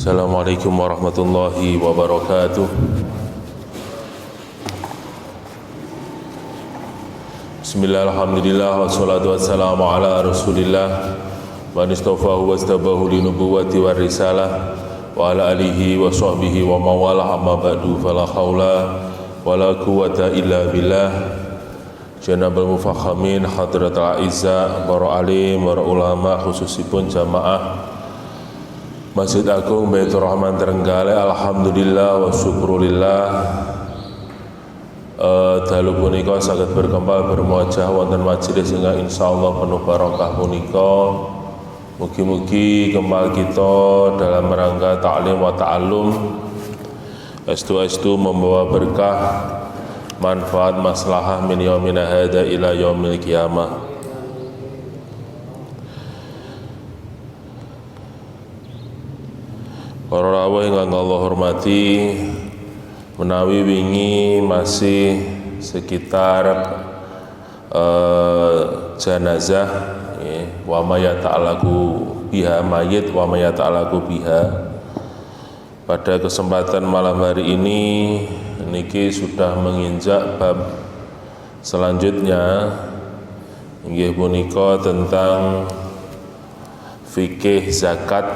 Assalamualaikum warahmatullahi wabarakatuh. Bismillah, alhamdulillah, wassalatu wassalamu ala rasulillah man istafahu wastabahu li nubuwati war risalah wa ala alihi wa sahbihi wa mawalah, amma ba'du, fala khawla wa la quwata illa billah. Janabal mufakhamin, hadratul a'izza, para alim, para ulama, khususipun jamaah Masjid Agung Baitur Rahman Trenggalek. Alhamdulillah wa syukurillah, dalu punika saged berkembang bermuajah wonten majelis ingkang insyaallah penuh barokah punika. Mugi-mugi kembal kita dalam rangka ta'lim wa ta'allum estu membawa berkah, manfaat, maslahah min yaumina hadza ila yaumil qiyamah. Para rawuh ingkang Allah hormati, menawi wingi masih sekitar jenazah wa ma yata'allaqu biha, mayit wa ma yata'allaqu biha. Pada kesempatan malam hari ini niki sudah menginjak bab selanjutnya, inggih punika tentang fikih zakat,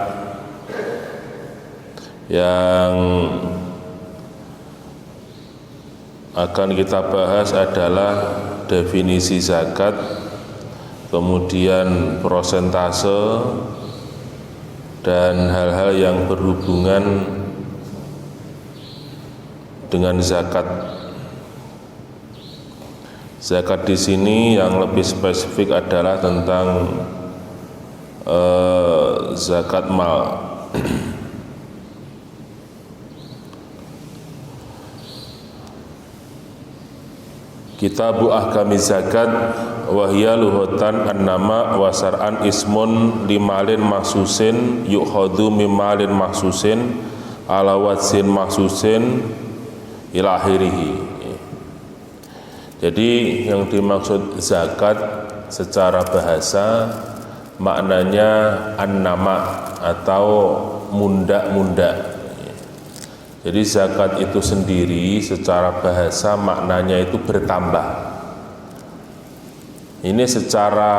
yang akan kita bahas adalah definisi zakat, kemudian prosentase, dan hal-hal yang berhubungan dengan zakat. Zakat di sini yang lebih spesifik adalah tentang zakat mal. Kitabu ahkami zakat wahya luhutan an-nama wa sar'an ismun limalin mahsusin yukhadu mimalin mahsusin ala wajhin mahsusin ila akhirihi. Jadi yang dimaksud zakat secara bahasa maknanya an-nama atau munda-munda. Jadi zakat itu sendiri secara bahasa maknanya itu bertambah. Ini secara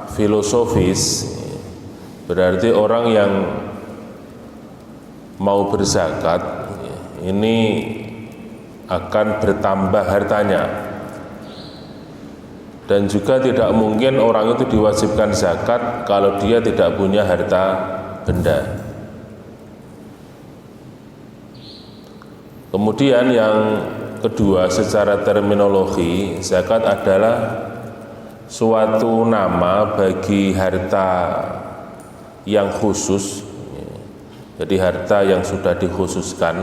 filosofis berarti orang yang mau berzakat ini akan bertambah hartanya, dan juga tidak mungkin orang itu diwajibkan zakat kalau dia tidak punya harta benda. Kemudian yang kedua, secara terminologi, zakat adalah suatu nama bagi harta yang khusus. Jadi harta yang sudah dikhususkan,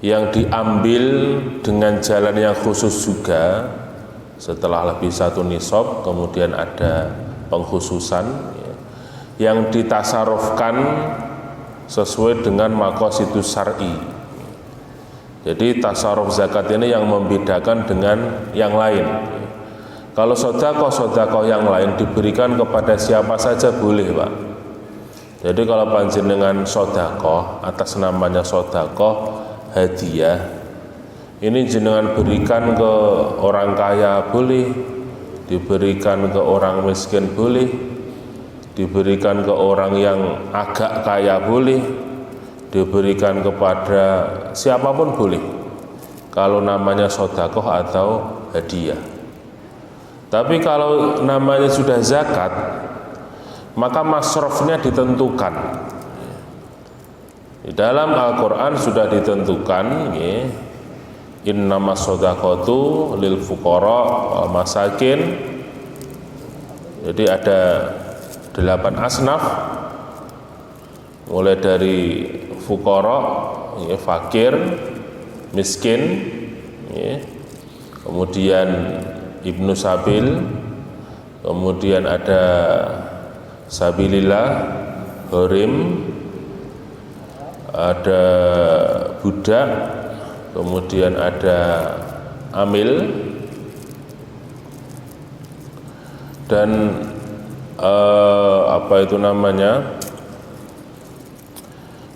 yang diambil dengan jalan yang khusus juga. Setelah lebih satu nisab, kemudian ada pengkhususan yang ditasarufkan sesuai dengan maqasidus syar'i. Jadi tasarruf zakat ini yang membedakan dengan yang lain. Kalau sedekah yang lain diberikan kepada siapa saja boleh, Pak. Jadi kalau panjenengan sedekah atas namanya sedekah hadiah, ini jenengan berikan ke orang kaya boleh, diberikan ke orang miskin boleh, diberikan ke orang yang agak kaya boleh, diberikan kepada siapapun boleh, kalau namanya sedekah atau hadiah. Tapi kalau namanya sudah zakat, maka masrafnya ditentukan. Di dalam Al-Quran sudah ditentukan, innamas shadaqatu lil fuqara wal masakin. Jadi ada 8 asnaf, mulai dari fuqara, fakir, miskin, kemudian ibnu sabil, kemudian ada sabilillah, horim, ada budak, kemudian ada amil, dan apa itu namanya,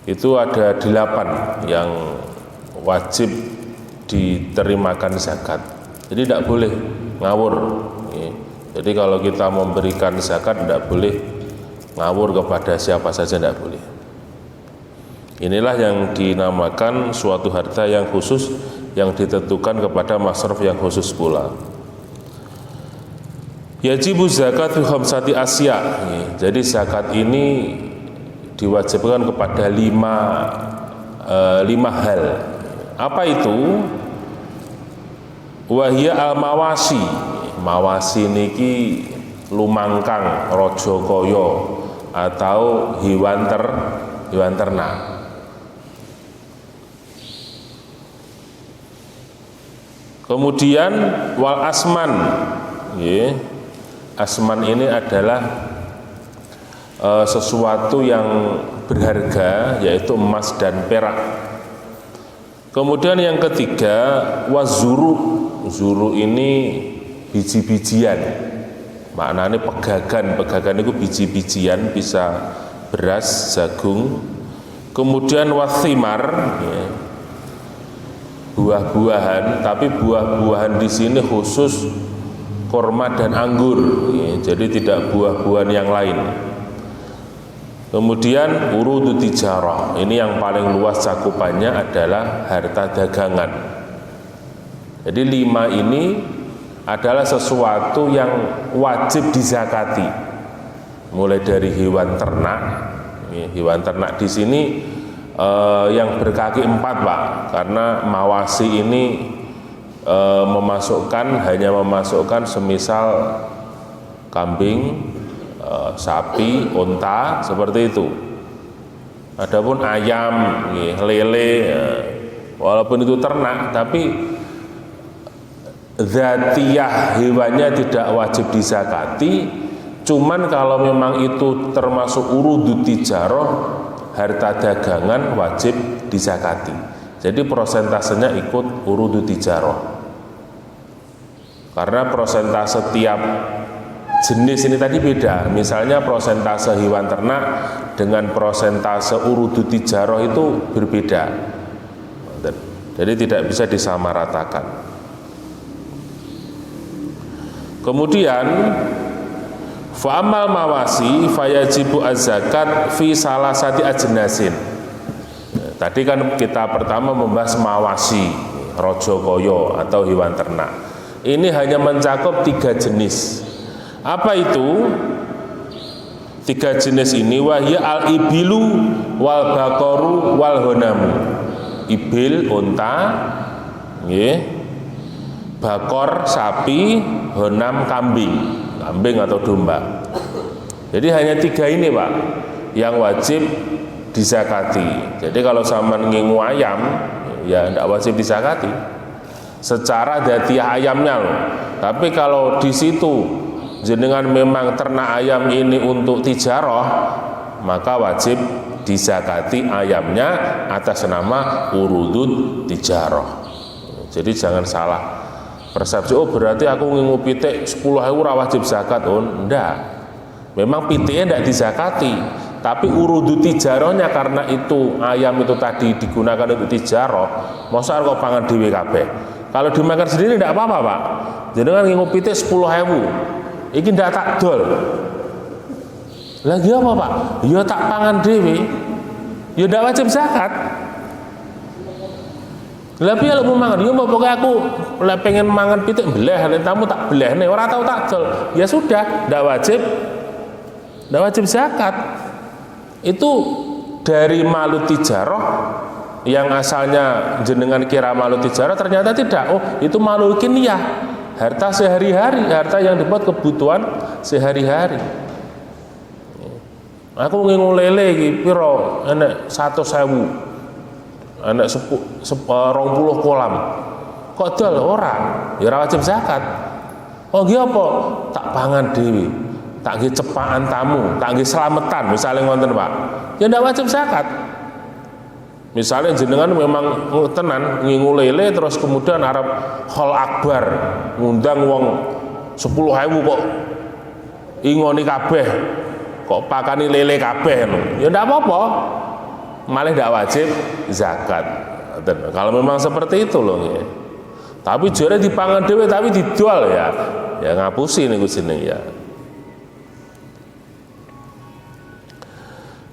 itu ada 8 yang wajib diterimakan zakat. Jadi tidak boleh ngawur. Jadi kalau kita memberikan zakat tidak boleh ngawur kepada siapa saja, tidak boleh. Inilah yang dinamakan suatu harta yang khusus yang ditentukan kepada masraf yang khusus pula. Yajibu zakat fi khamsati asya. Jadi zakat ini diwajibkan kepada 5 hal. Apa itu? Wahia al-mawasi. Mawasi niki lumangkang, raja kaya atau hewan ternak. Kemudian wal asman. Asman ini adalah sesuatu yang berharga, yaitu emas dan perak. Kemudian yang ketiga wazuru. Zuru ini biji-bijian, maknanya pegagan itu biji-bijian, bisa beras, jagung. Kemudian wathimar, buah-buahan, tapi buah-buahan di sini khusus kurma dan anggur, jadi tidak buah-buahan yang lain. Kemudian urudu tijarah, ini yang paling luas cakupannya adalah harta dagangan. Jadi 5 ini adalah sesuatu yang wajib dizakati, mulai dari hewan ternak. Hewan ternak di sini yang berkaki 4, Pak, karena mawasi ini hanya memasukkan semisal kambing, sapi, unta, seperti itu. Adapun ayam, lele, walaupun itu ternak, tapi zatiyah hewannya tidak wajib dizakati. Cuman kalau memang itu termasuk urudu tijarah, harta dagangan, wajib dizakati. Jadi prosentasenya ikut urudu tijarah. Karena prosentase tiap jenis ini tadi beda. Misalnya prosentase hewan ternak dengan prosentase urudu tijarah itu berbeda. Jadi tidak bisa disamaratakan. Kemudian fa'amal mawasi fayajibu az-zakat fi salasati ajnasin. Tadi kan kita pertama membahas mawasi, raja kaya atau hewan ternak. Ini hanya mencakup 3 jenis. Apa itu? 3 jenis ini wahya al-ibilu wal baqaru wal honamu. Ibil unta, bakor sapi, honam kambing atau domba. Jadi hanya 3 ini, Pak, yang wajib dizakati. Jadi kalau sama ngingu ayam, ya tidak wajib dizakati secara dzatiyah ayamnya loh. Tapi kalau di situ jenengan memang ternak ayam ini untuk tijarah, maka wajib dizakati ayamnya atas nama urudud tijarah. Jadi jangan salah persepsi, oh berarti aku ngingu pitik 10.000 wajib zakat. Oh enggak, memang pitiknya tidak dizakati, tapi urudu tijarahnya, karena itu ayam itu tadi digunakan untuk tijarah, masa kok pangan dhewe kabeh. Kalau dimakan sendiri tidak apa-apa, Pak. Jadi kan ngingu pitik 10.000 iki ndak tak dol, lagi apa, Pak? Ya tak pangan dhewe, ya tidak wajib zakat. Tapi kalau mau mangan, ya mau pokoknya aku pengen mangan pitik beleh, tamu tak beleh nih, orang tahu tak jol, ya sudah, tidak wajib zakat. Itu dari malu tijarah yang asalnya jenengan kira malu tijarah, ternyata tidak. Oh itu malu kiniyah, harta sehari-hari, harta yang dibuat kebutuhan sehari-hari. Aku ngingu lele iki piro, enek 100.000. Anak 20 kolam kok dol orang, ya ora wajib zakat. Oh nggih apa? Tak pangan dhewe, tak nggih cepaan tamu, tak nggih slametan, misalnya ngonten, Pak. Ya ndak wajib zakat. Misalnya jenengan memang tenan ngingu lele terus kemudian arep khol akbar, ngundang wong 10.000 kok ingoni kabeh, kok pakani lele kabeh, ya ndak apa-apa. malah tidak wajib zakat. Kalau memang seperti itu loh ya. Tapi jare dipangan dhewe tapi dijual ya ngapusi niku jeneng ya.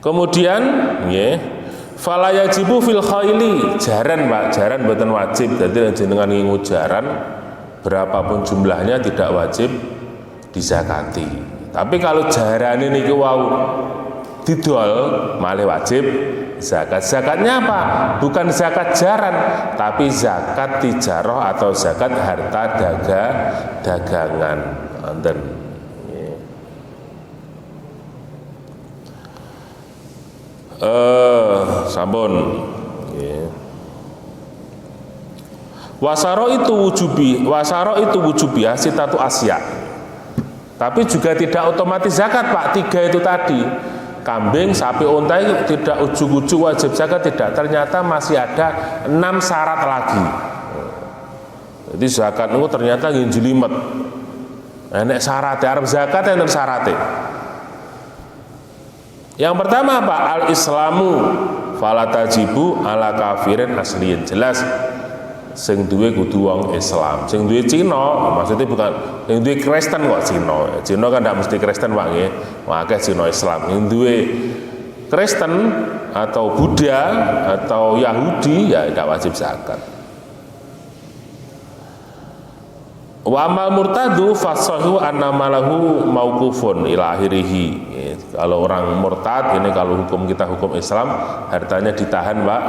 Kemudian nggih fala yajibu fil khaili, jaran Pak, jaran mboten wajib. Dadi jenengan ngingu jaran berapapun jumlahnya tidak wajib dizakati. Tapi kalau jarane niki wau didol malah wajib zakat. Zakatnya apa? Bukan zakat jaran, tapi zakat tijarah atau zakat harta dagangan. Wonten. Sampun. Wasaro itu wujubi sitatu asya. Tapi juga tidak otomatis zakat Pak. 3 itu tadi. Kambing, sapi, unta itu tidak ujug-ujug wajib zakat, tidak. Ternyata masih ada 6 syarat lagi. Jadi zakat itu ternyata jelimet. Nek syaratnya arep zakat enten syaratnya. Yang pertama apa? Al-Islamu fala tajibu ala kafirin asliyin. Jelas sing duwe kudu wong Islam. Sing duwe Cina, maksudnya bukan sing duwe Kristen kok Cina. Cina kan ndak mesti Kristen Pak nggih. Akeh Cina Islam. Sing duwe Kristen atau Buddha atau Yahudi ya tidak wajib zakat. Wa amal murtadu fasahu anna malahu mauqufun ila akhirih. Kalau orang murtad ini, kalau hukum kita hukum Islam, hartanya ditahan Pak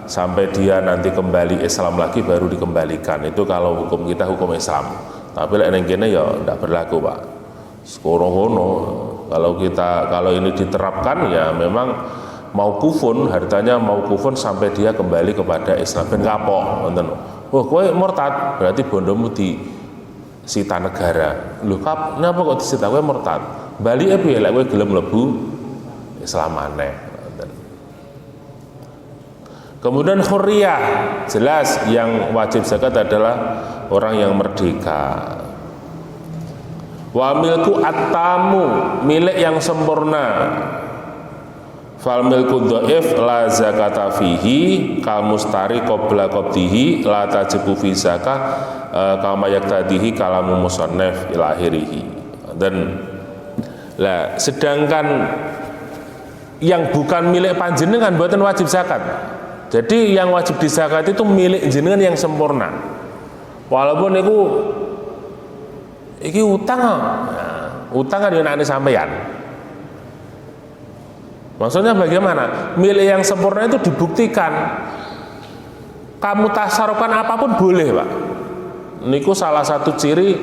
sampai dia nanti kembali Islam lagi baru dikembalikan. Itu kalau hukum kita hukum Islam. Tapi lek ning kene ya ndak berlaku Pak. Sekorono kalau ini diterapkan ya memang mauqufun, hartanya mauqufun sampai dia kembali kepada Islam ben kapok ngoten. Oh, kowe murtad berarti bondomu disita negara. Lho nyapa kok disita kowe murtad? Bali piye lek kowe gelem mlebu Islam maneh. Kemudian hurriyah, jelas yang wajib zakat adalah orang yang merdeka. Wa milku at-tamu, milik yang sempurna. Fal milku dhaif la zakata fihi kal mustari qabla qabdihi la tajibu fi zakah kama yaktadihi kalamu musannaf ila akhirih. Dan lah sedangkan yang bukan milik panjenengan mboten wajib zakat. Jadi yang wajib dizakat itu milik jenengan yang sempurna. Walaupun iki utang. Nah, utang kan dinane sampeyan. Maksudnya bagaimana? Milik yang sempurna itu dibuktikan. Kamu tasarufkan apapun boleh, Pak. Niku salah satu ciri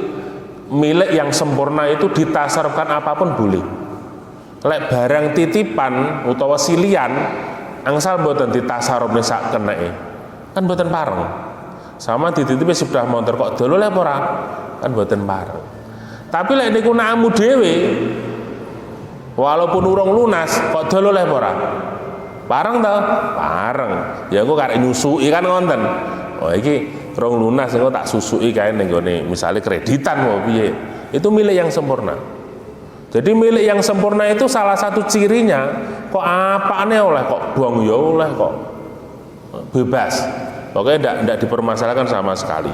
milik yang sempurna itu ditasarufkan apapun boleh. Lek barang titipan utawa silian angsal mboten ditasarufne sak keneke. Kan mboten pareng. Sama dititipi sudah montor kok dolo lek ora? Kan mboten pareng. Tapi lek niku nakmu dhewe walaupun urung lunas kok dolo lek ora? Pareng to? Pareng. Ya aku karek nyusuki kan ngonten. Oh iki rong lunas engko tak susuki kae ning gone misale kreditan mau piye. Itu milik yang sempurna. Jadi milik yang sempurna itu salah satu cirinya kok apane oleh, kok buang ya oleh, kok bebas. Pokoknya tidak dipermasalahkan sama sekali.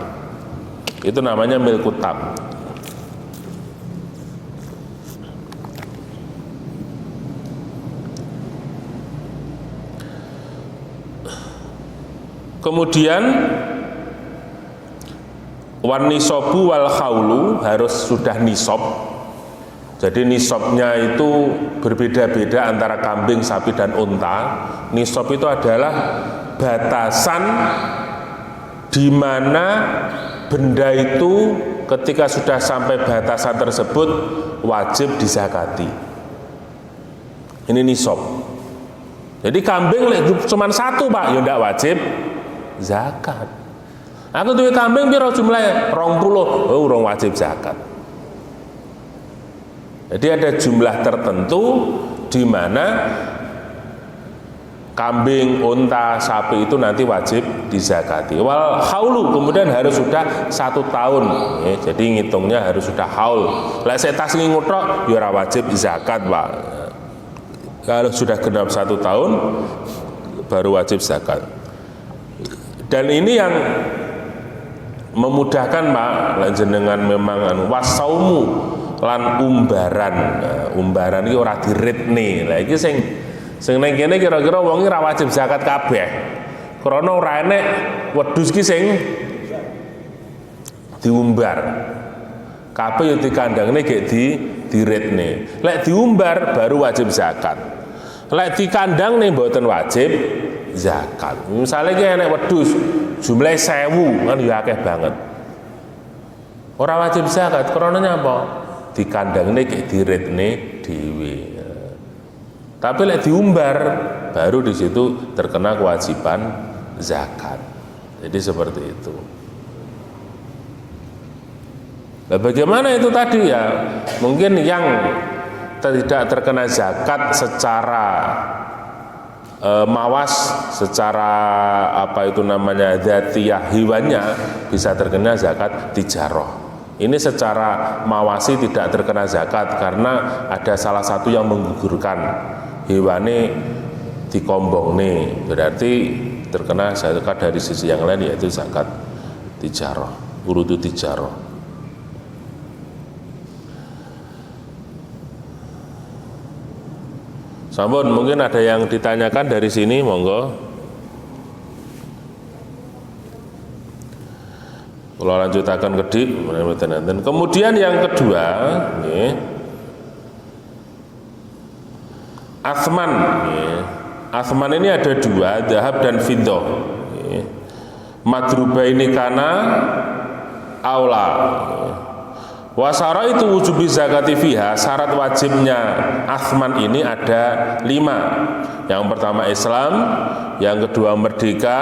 Itu namanya milkut tam. Kemudian wan nisobu wal khawlu harus sudah nisob. Jadi nisabnya itu berbeda-beda antara kambing, sapi, dan unta. Nisab itu adalah batasan di mana benda itu ketika sudah sampai batasan tersebut wajib dizakati. Ini nisab. Jadi kambing cuma satu Pak, ya tidak wajib zakat. Aku duwe kambing piro jumlahnya? 20. Oh, urung wajib zakat. Jadi ada jumlah tertentu di mana kambing, unta, sapi itu nanti wajib dizakati. Wal haulu kemudian harus sudah 1 tahun. Ya, jadi ngitungnya harus sudah haul. Lah saya tas ngutrok ya ora wajib zakat, Pak. Kalau sudah genap 1 tahun baru wajib zakat. Dan ini yang memudahkan Pak, lan jenengan memang wasaumu lan umbaran. Nah, umbaran iki ora diritne. Lah iki sing ning kene kira-kira wong ora wajib zakat kabeh. Krana ora enek wedhus ki sing diumbar. Kabeh yo dikandangne gek diritne. Lek diumbar baru wajib zakat. Lek dikandangne mboten wajib zakat. Misalnya ki enek wedhus jumlahe 1000 kan ya akeh banget. Ora wajib zakat krana nyapa? Dikandangne gek diritne dhewe. Tapi lek diumbar baru di situ terkena kewajiban zakat. Jadi seperti itu. Nah, bagaimana itu tadi ya? Mungkin yang tidak terkena zakat secara mawas, secara apa itu namanya dzatiyah hewannya bisa terkena zakat tijarah. Ini secara mawasi tidak terkena zakat karena ada salah satu yang menggugurkan hewane dikombongne, berarti terkena zakat dari sisi yang lain yaitu zakat tijarah, urutu tijarah. Sampun, mungkin ada yang ditanyakan dari sini, monggo. Kalau lanjutakan kedik, kemudian yang kedua, nih, Athman. Nih. Athman ini ada dua, dahab dan fiddah. Madrubaini kana aula. Wasara itu wujubi zakati fiha, syarat wajibnya athman ini ada 5. Yang pertama Islam, yang kedua merdeka,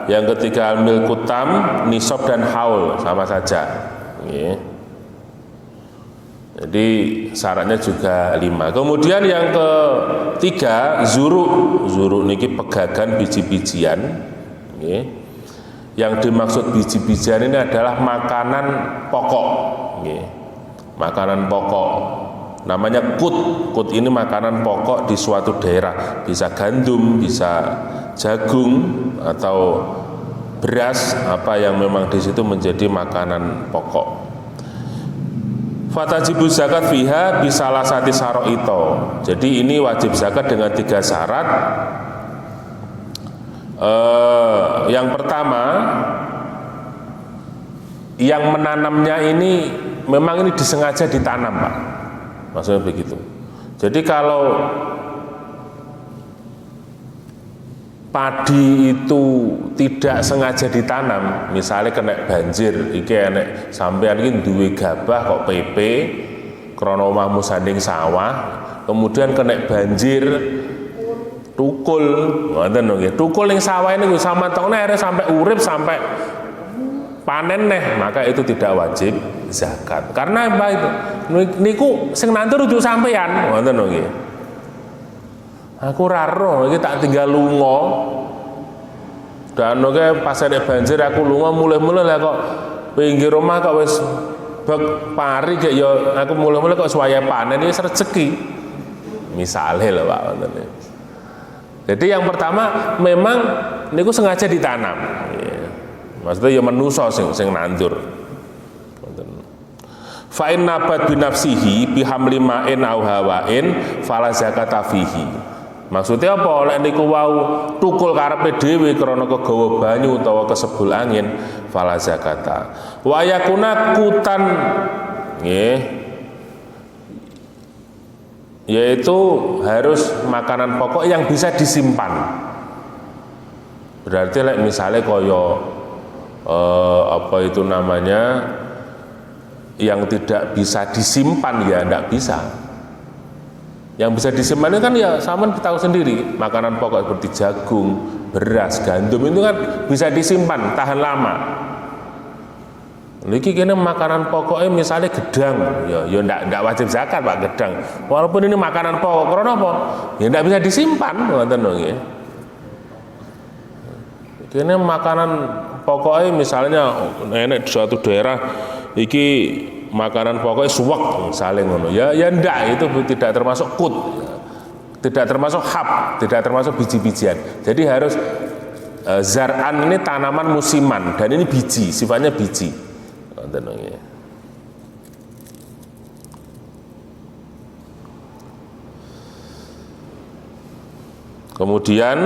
yang ketiga milkut tam, nisab dan haul, sama saja. Jadi syaratnya juga 5. Kemudian yang ketiga zuru niki pegagan biji-bijian. Yang dimaksud biji-bijian ini adalah makanan pokok. Makanan pokok namanya kut ini makanan pokok di suatu daerah, bisa gandum, bisa jagung atau beras, apa yang memang di situ menjadi makanan pokok. Fatajibu zakat fiha bisalah sati saroito. Jadi ini wajib zakat dengan 3 syarat. Yang pertama, yang menanamnya ini memang ini disengaja ditanam, Pak. Maksudnya begitu. Jadi kalau padi itu tidak sengaja ditanam, misalnya kena banjir, iki enek sampean iki duwe gabah kok PP krana omahmu sanding sawah, kemudian kena banjir tukul, ngoten nggih. Tukul ning sawah niku samantokne arek sampai urip sampai panen neh, maka itu tidak wajib zakat. Karena apa itu? Niku sing nandur ujuk sampean, ngoten nggih. Aku ora roh iki tak tinggal lunga. Dan oke pas ada banjir aku lunga mulai-mulai lah kok pinggir rumah kok wis bek pari kayak ya aku mulai-mulai kok suwaya panen iki rezeki. Misale lho Pak ngoten. Jadi yang pertama memang niku sengaja ditanam. Maksudnya ya manusa sing nandur. Fa in nabat bi nafsihi bi hamli ma'in au hawain fala zakata fihi. Maksudnya apa? Lek niku wau tukul karepe dhewe krana kegawa banyu utawa kesebul angin fala zakata. Wa yakuna kutan nggih. Yaitu harus makanan pokok yang bisa disimpan. Berarti lek misalnya kaya apa itu namanya yang tidak bisa disimpan ya tidak bisa. Yang bisa disimpan kan ya sama kita tahu sendiri, makanan pokok seperti jagung, beras, gandum itu kan bisa disimpan tahan lama. Niki kene makanan pokoknya misalnya gedang, ya ndak wajib zakat Pak gedang. Walaupun ini makanan pokok, karena apa? Ya ndak bisa disimpan, ngoten nggih. Kene makanan pokoknya misalnya enek di suatu daerah iki makanan pokoknya suwek misalnya ngono. Ya ndak itu tidak termasuk kut. tidak termasuk hab, tidak termasuk biji-bijian. Jadi harus zar'an ini tanaman musiman dan ini biji, sifatnya biji. Kemudian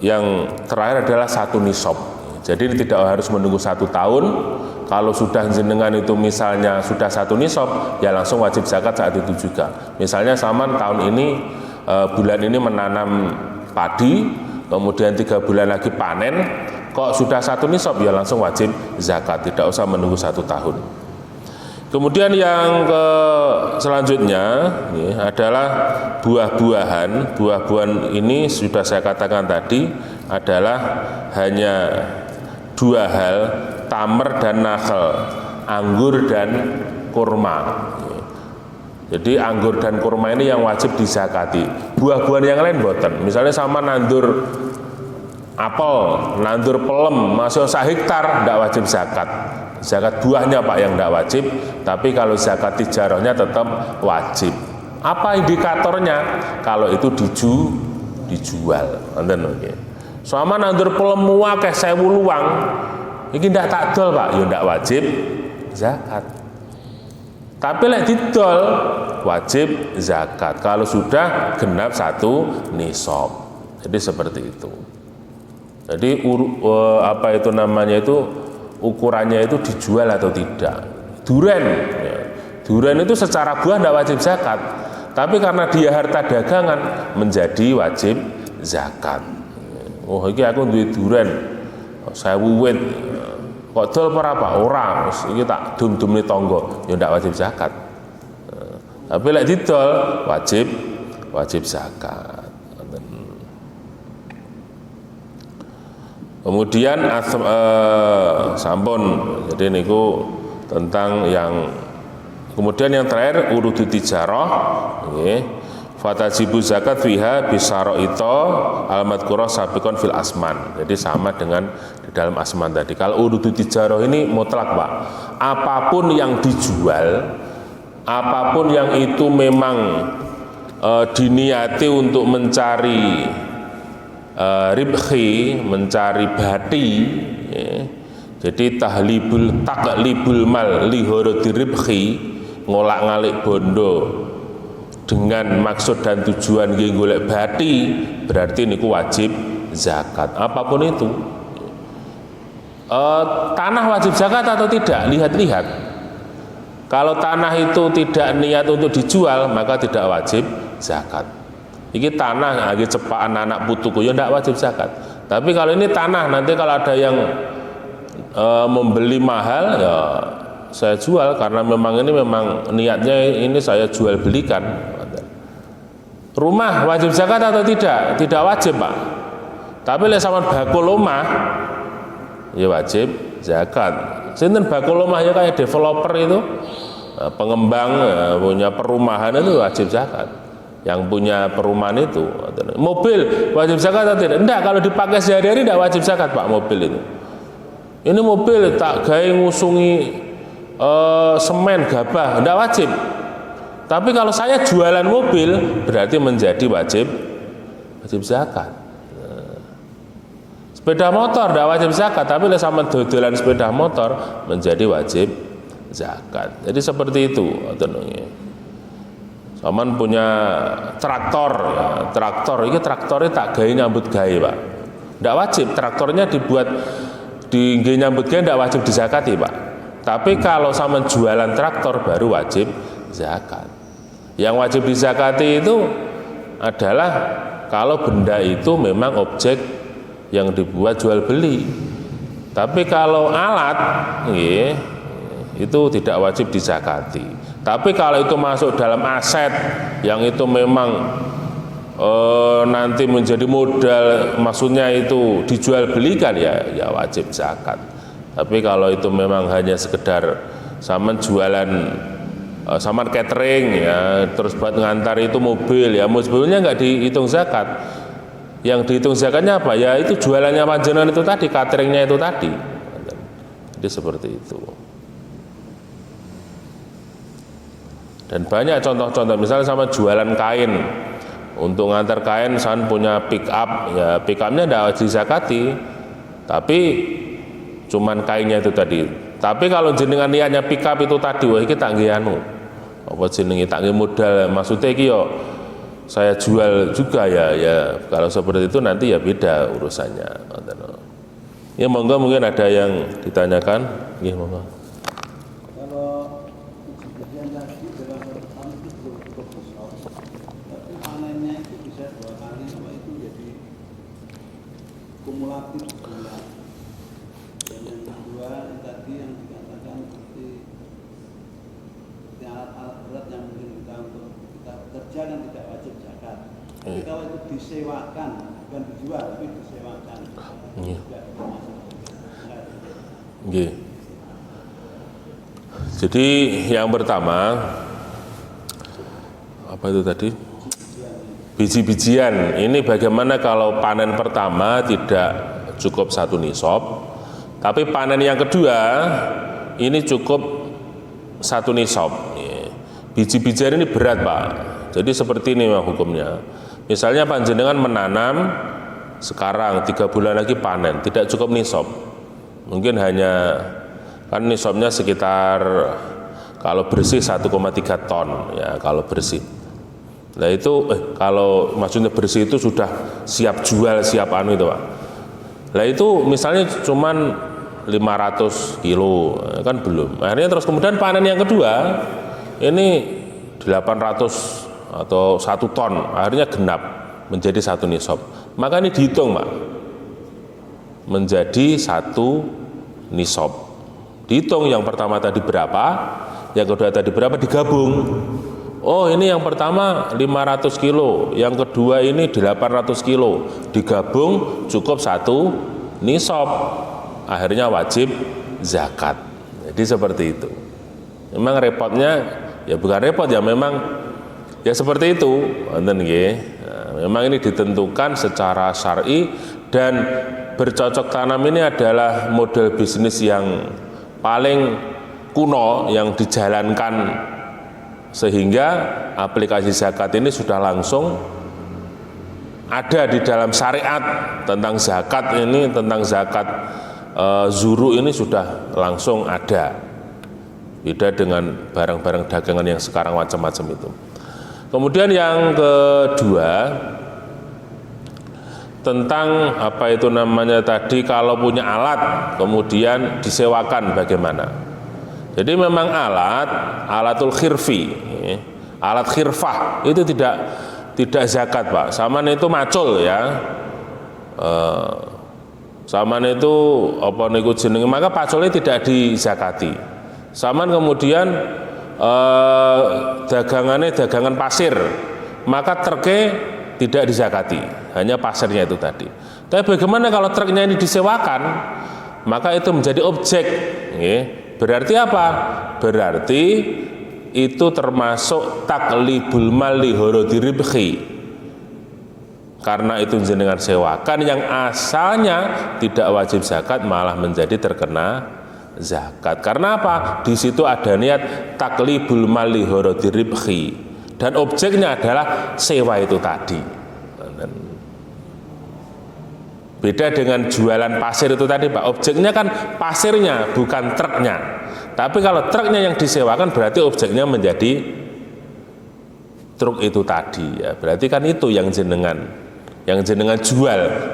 yang terakhir adalah 1 nisab. Jadi tidak harus menunggu 1 tahun. Kalau sudah jenengan itu misalnya sudah 1 nisab, ya langsung wajib zakat saat itu juga. Misalnya Saman tahun ini bulan ini menanam padi, kemudian 3 bulan lagi panen, kok sudah 1 nisab, ya langsung wajib zakat, tidak usah menunggu 1 tahun. Kemudian yang selanjutnya adalah buah-buahan. Buah-buahan ini sudah saya katakan tadi adalah hanya 2 hal, tamer dan nakhel, anggur dan kurma. Jadi anggur dan kurma ini yang wajib dizakati. Buah-buahan yang lain boten. Misalnya sama nandur apel, nandur pelem, masih 1 hektar, tidak wajib zakat. Zakat buahnya Pak yang tidak wajib, tapi kalau zakat tijarahnya tetap wajib. Apa indikatornya? Kalau itu dijual. Sama nandur pelem akeh 1000 luang, ini tidak takdol Pak, ya tidak wajib zakat. Tapi lek didol wajib zakat kalau sudah genap 1 nisab. Jadi seperti itu. Jadi apa itu namanya itu, ukurannya itu dijual atau tidak. Duren, ya. Duren itu secara buah tidak wajib zakat, tapi karena dia harta dagangan menjadi wajib zakat. Oh, ini aku duwe duren, saya wit, kok dol apa? Orang, ini tak dum-dum di tonggo, ya tidak wajib zakat. Tapi lek didol wajib zakat. Kemudian sampun, jadi niku tentang yang kemudian yang terakhir urudu tijarah, fatajibu zakat fiha bisaroito alamat kurang sabikon fil asman. Jadi sama dengan di dalam asman tadi. Kalau urudu tijarah ini mutlak Pak, apapun yang dijual, apapun yang itu memang diniati untuk mencari ribhi, mencari bati, ya. Jadi taklibul mal lihorodi ribhi, ngolak-ngalik bondo dengan maksud dan tujuan golek bati, berarti niku wajib zakat. Apapun itu, tanah wajib zakat atau tidak, lihat-lihat. Kalau tanah itu tidak niat untuk dijual, maka tidak wajib zakat. Ini tanah, lagi cepaan anak putuku, ya tidak wajib zakat. Tapi kalau ini tanah, nanti kalau ada yang membeli mahal, ya saya jual karena memang ini memang niatnya ini saya jual belikan. Rumah wajib zakat atau tidak? Tidak wajib Pak. Tapi lek sampean bakul omah, ya wajib zakat. Sinten bakul omah ya kayak developer itu, pengembang punya perumahan itu wajib zakat. Yang punya perumahan itu, mobil wajib zakat atau tidak? Tidak, kalau dipakai sehari-hari tidak wajib zakat Pak mobil itu. Ini mobil tak gaya ngusungi semen gabah, tidak wajib. Tapi kalau saya jualan mobil berarti menjadi wajib zakat. Sepeda motor tidak wajib zakat, tapi sama dodolan sepeda motor menjadi wajib zakat. Jadi seperti itu. Saman punya traktor, ya. Traktor ini traktornya tak gaya nyambut gaya Pak. Tidak wajib, traktornya dibuat di nyambut gaya tidak wajib dizakati Pak. Tapi kalau sama jualan traktor baru wajib zakat. Yang wajib dizakati itu adalah kalau benda itu memang objek yang dibuat jual beli. Tapi kalau alat, itu tidak wajib dizakati. Tapi kalau itu masuk dalam aset yang itu memang nanti menjadi modal, maksudnya itu dijual belikan, ya wajib zakat. Tapi kalau itu memang hanya sekedar sama jualan, sama catering, ya terus buat ngantar itu mobil, ya mobilnya nggak dihitung zakat. Yang dihitung zakatnya apa? Ya itu jualannya panjenengan itu tadi, cateringnya itu tadi. Jadi seperti itu. Dan banyak contoh-contoh, misalnya sama jualan kain. Untuk ngantar kain, saya punya pick up, ya pick upnya tidak dizakati, tapi cuman kainnya itu tadi. Tapi kalau jenengan niatnya pick up itu tadi, wah iki tak nggih anu, apa jenenge tak nggih modal, maksudnya iki yo saya jual juga ya kalau seperti itu nanti ya beda urusannya. Ya monggo, mungkin ada yang ditanyakan, nggih monggo. Kumulatif bulan. Dan yang kedua tadi yang dikatakan seperti alat-alat berat yang mungkin kita untuk kita bekerja kan tidak wajib zakat. Tapi kalau itu disewakan, bukan dijual tapi disewakan, tidak termasuk. Jadi yang pertama apa itu tadi? Biji-bijian ini bagaimana kalau panen pertama tidak cukup 1 nisab, tapi panen yang kedua ini cukup 1 nisab. Biji-bijian ini berat Pak, jadi seperti ini hukumnya. Misalnya panjenengan menanam sekarang 3 bulan lagi panen, tidak cukup nisab, mungkin hanya kan nisabnya sekitar kalau bersih 1,3 ton ya kalau bersih. Nah itu kalau maksudnya bersih itu sudah siap jual, siap anu itu Pak. Nah itu misalnya cuman 500 kilo kan belum. Akhirnya terus kemudian panen yang kedua ini 800 atau 1 ton, akhirnya genap menjadi 1 nisab. Maka ini dihitung Pak, menjadi 1 nisab. Dihitung yang pertama tadi berapa, yang kedua tadi berapa, digabung. Oh ini yang pertama 500 kilo, yang kedua ini 800 kilo, digabung cukup 1 nisab, akhirnya wajib zakat. Jadi seperti itu. Memang repotnya, ya bukan repot ya, memang ya seperti itu. Nah, memang ini ditentukan secara syar'i, dan bercocok tanam ini adalah model bisnis yang paling kuno yang dijalankan, sehingga aplikasi zakat ini sudah langsung ada di dalam syariat tentang zakat ini, tentang zakat zuru ini sudah langsung ada. Beda dengan barang-barang dagangan yang sekarang macam-macam itu. Kemudian yang kedua tentang apa itu namanya tadi, kalau punya alat kemudian disewakan bagaimana? Jadi memang alatul khirfi, alat khirfah itu tidak zakat Pak. Saman itu macul ya, saman itu apa niku jenenge, maka paculnya tidak dizakati. Saman kemudian dagangannya dagangan pasir, maka truknya tidak dizakati, hanya pasirnya itu tadi. Tapi bagaimana kalau truknya ini disewakan, maka itu menjadi objek. Berarti apa? Berarti itu termasuk taklibul mali horodiribhi, karena itu jenengan sewakan yang asalnya tidak wajib zakat malah menjadi terkena zakat. Karena apa? Di situ ada niat taklibul mali horodiribhi, dan objeknya adalah sewa itu tadi. Beda dengan jualan pasir itu tadi Pak, objeknya kan pasirnya bukan truknya. Tapi kalau truknya yang disewakan berarti objeknya menjadi truk itu tadi ya. Berarti kan itu yang jenengan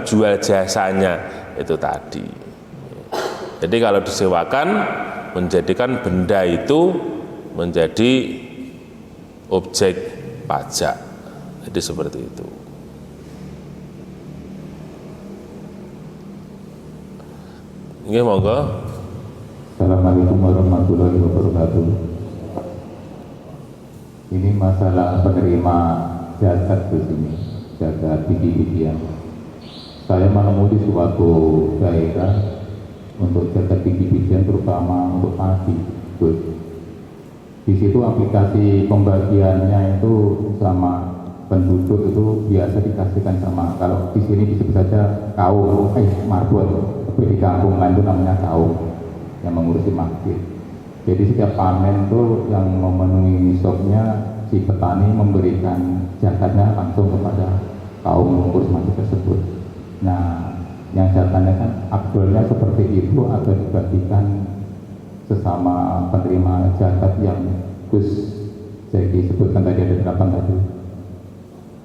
jual jasanya itu tadi. Jadi kalau disewakan menjadikan benda itu menjadi objek pajak. Jadi seperti itu. Nggih monggo. Assalamualaikum warahmatullahi wabarakatuh. Ini masalah penerima zakat di sini, zakat biji-bijian. Saya menemui di suatu daerah untuk zakat biji-bijian, terutama untuk padi. Di situ aplikasi pembagiannya itu sama penduduk itu biasa dikasihkan sama, kalau di sini disebut saja kaum, marbot. Di kampung lain itu namanya kaum yang mengurusi masjid. Jadi setiap panen tuh yang memenuhi stoknya si petani memberikan zakatnya langsung kepada kaum pengurus masjid tersebut. Nah, yang saya tanyakan abdulnya seperti itu atau dibagikan sesama penerima zakat yang Gus Zeki sebutkan tadi ada 8 tadi.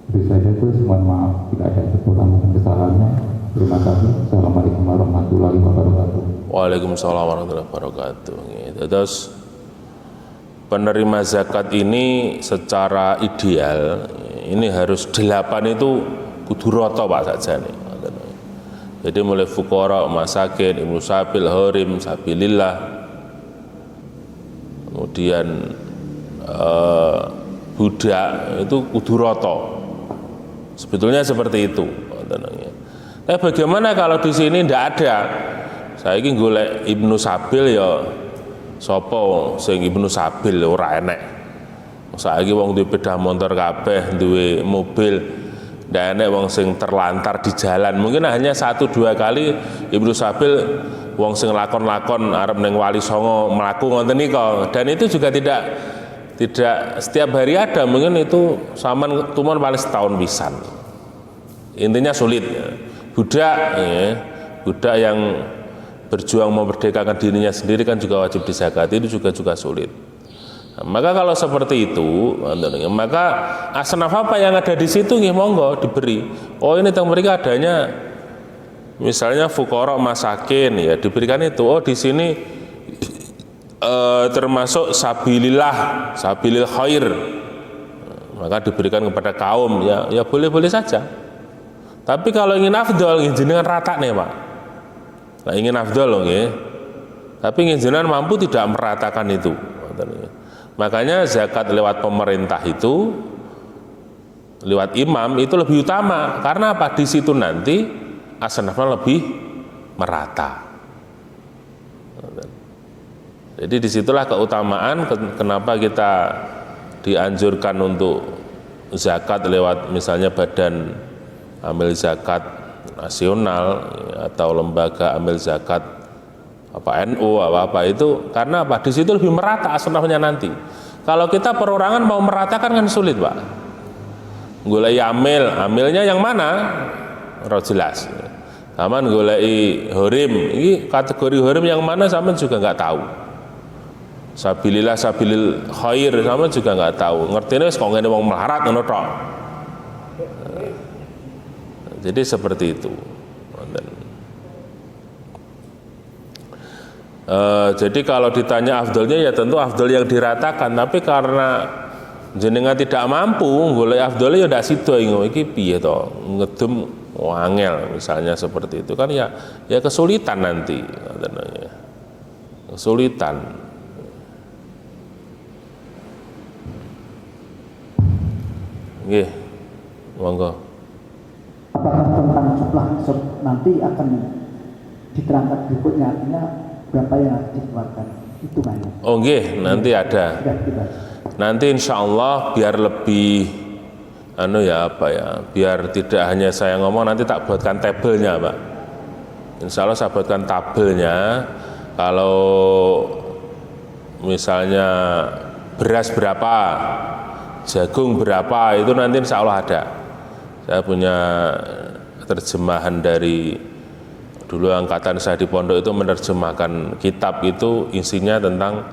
Itu saja Gus, mohon maaf jika ada kekurangan dan kesalahannya. Terima kasih. Assalamualaikum warahmatullahi wabarakatuh. Waalaikumsalam warahmatullahi wabarakatuh. Terus penerima zakat ini secara ideal ini harus 8 itu kudu rata Pak saja nih. Jadi mulai fuqara, masakin, ibnu sabil, horim, sabilillah, kemudian budak itu kudu rata. Sebetulnya seperti itu. Tapi bagaimana kalau di sini tidak ada? Saya ini golek ibnu sabil ya sapa sing ibnu sabil ora enek. Saiki wong duwe sepeda motor kabeh, duwe mobil, ndak enek wong sing terlantar di jalan. Mungkin hanya 1-2 kali ibnu sabil wong sing lakon-lakon arep ning Wali Songo mlaku ngoten nika. Dan itu juga tidak setiap hari ada, mungkin itu saman tumon paling setahun pisan. Intinya sulit. Budak ya, budak yang berjuang memerdekakan dirinya sendiri kan juga wajib dizakati, itu juga sulit. Nah, maka kalau seperti itu, maka asnaf apa yang ada di situ nggih monggo diberi. Oh ini teng mereka adanya misalnya fuqara masakin ya diberikan itu. Oh di sini termasuk sabilillah, sabilil khair. Maka diberikan kepada kaum ya boleh-boleh saja. Tapi kalau ingin afdol ingin jenengan rata nih Pak. Nah, ingin afdol loh nggih. Tapi ingin jenengan mampu tidak meratakan itu. Makanya zakat lewat pemerintah itu, lewat imam itu lebih utama. Karena apa? Di situ nanti asnafnya lebih merata. Jadi disitulah keutamaan kenapa kita dianjurkan untuk zakat lewat misalnya badan amil zakat nasional atau lembaga amil zakat apa NU apa itu karena apa? Di situ lebih merata asnafnya nanti. Kalau kita perorangan mau meratakan kan sulit Pak. Golek amilnya yang mana? Ora jelas. Saman golek horim, ini kategori horim yang mana sama juga nggak tahu. Sabilillah sabilil khair sama juga nggak tahu. Ngertine wis kok ngene wong melarat ngono tok. Jadi seperti itu. Jadi kalau ditanya afdolnya ya tentu afdol yang diratakan. Tapi karena jenengan tidak mampu, golek afdolnya ya ndak sida iki piye to ngedem wangel misalnya seperti itu kan ya kesulitan nanti. Kesulitan. Nggih. Monggo. Apakah tentang jumlah nanti akan diterangkan berikutnya, artinya berapa yang harus dikeluarkan hitungannya? Oh nggih, nanti ada. Nanti insya Allah biar lebih biar tidak hanya saya ngomong, nanti tak buatkan tabelnya Pak. Insya Allah saya buatkan tabelnya. Kalau misalnya beras berapa, jagung berapa, itu nanti insya Allah ada. Saya punya terjemahan dari dulu angkatan saya di pondok itu menerjemahkan kitab itu isinya tentang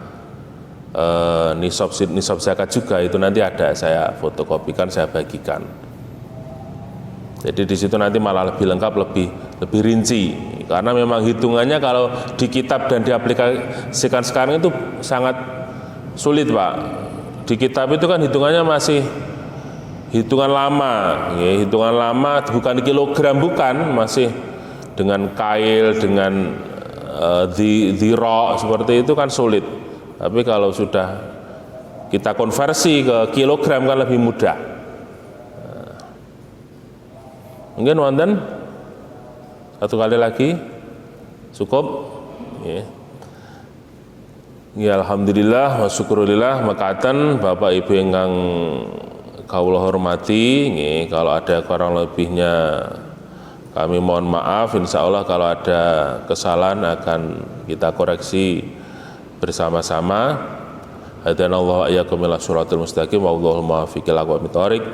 nisab zakat juga, itu nanti ada saya fotokopikan, saya bagikan. Jadi di situ nanti malah lebih lengkap, lebih rinci, karena memang hitungannya kalau di kitab dan diaplikasikan sekarang itu sangat sulit Pak. Di kitab itu kan hitungannya masih hitungan lama, ya, hitungan lama bukan kilogram, bukan, masih dengan kail, dengan dhira seperti itu kan sulit. Tapi kalau sudah kita konversi ke kilogram kan lebih mudah. Mungkin wonten satu kali lagi cukup. Ya, alhamdulillah wa syukurillah mekaten Bapak Ibu ingkang kawula hormati, kalau ada kurang lebihnya kami mohon maaf. Insya Allah kalau ada kesalahan akan kita koreksi bersama-sama. Hadanallahu ayyakum ila siratal mustaqim wa Allahumma fiqil aqwamit thoriq.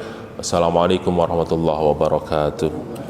Wassalamualaikum warahmatullahi wabarakatuh.